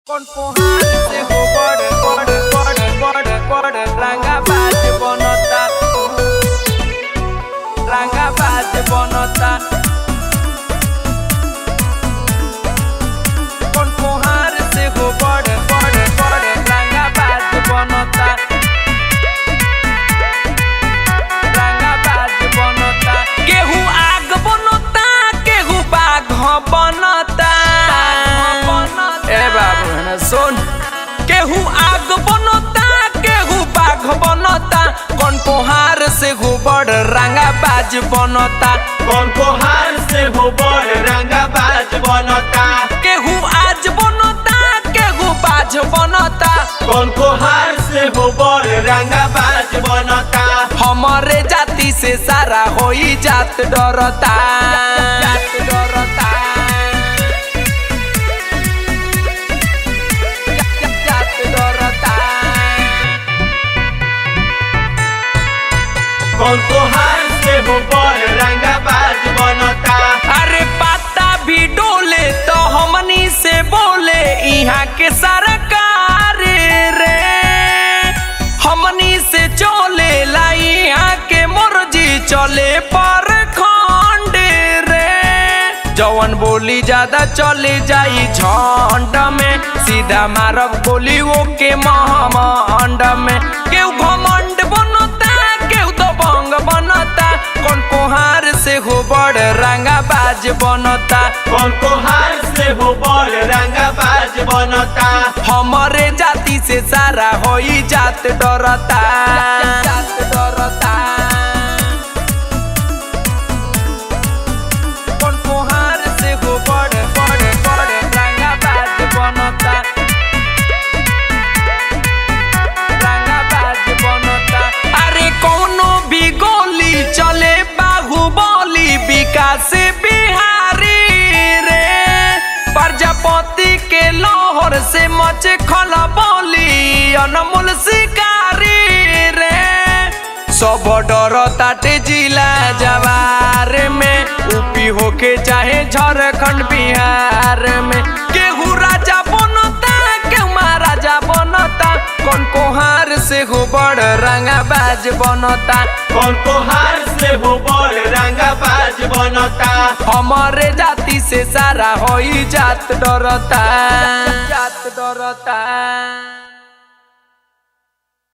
Con pohar se ho bord ranga baaj bonota con pohar se ho bord ranga baaj bonota केहू आग बनता केहू बाघ बनता ए बाबू है ना सुन केहू आग बनता केहू बाघ बनता कौन पोहार से हो बड़ रंगा बाज बनता कौन पोहार से हो बड़ रंगा बाज बनता केहू आज बनता केहू बाज बनता कौन पोहार से हो बड़ रंगा बाज बनता हमारे जाति से सारा होई जात डरता जात डरता जात डरता कौन पोहार से हो बड़ रंगा बाज बनता अरे पत्ता भी डोले तो हमनी से बोले यहाँ के सरकार रे हमनी से चले ला यहाँ के मर्जी चले पर खंड रे जवन बोली ज्यादा चले जाई झंड में सीधा मारब गोली वो के महामंड में केहू घमंड बनता केहू दबंग बनता कौन पोहार से हो बड़ रंगा बाज बनता कौन पोहार से हो बड़ रंगा बाज बनता हमारे जाति से सारा होई जात डरता जात डरता कौन पोहार से हो बड़ रंगा बाज बनता रंगा बाज बनता अरे कौनो भी गोली चले बाहुबली विकास बिहारी रे प्रजापति के लोहर से मचे खलबली अनमोल शिकारी रे सब डर ताटे जिला जवार में यूपी होके चाहे झारखंड बिहार में केहू राजा बनता केहू महाराजा बनता कौन कोहार से हो बड़ रंगा बाज बनता कौन पोहार से हो बड़ रंगा बाज बनता हमारे जाति से सारा होई जात डरता जात डरता।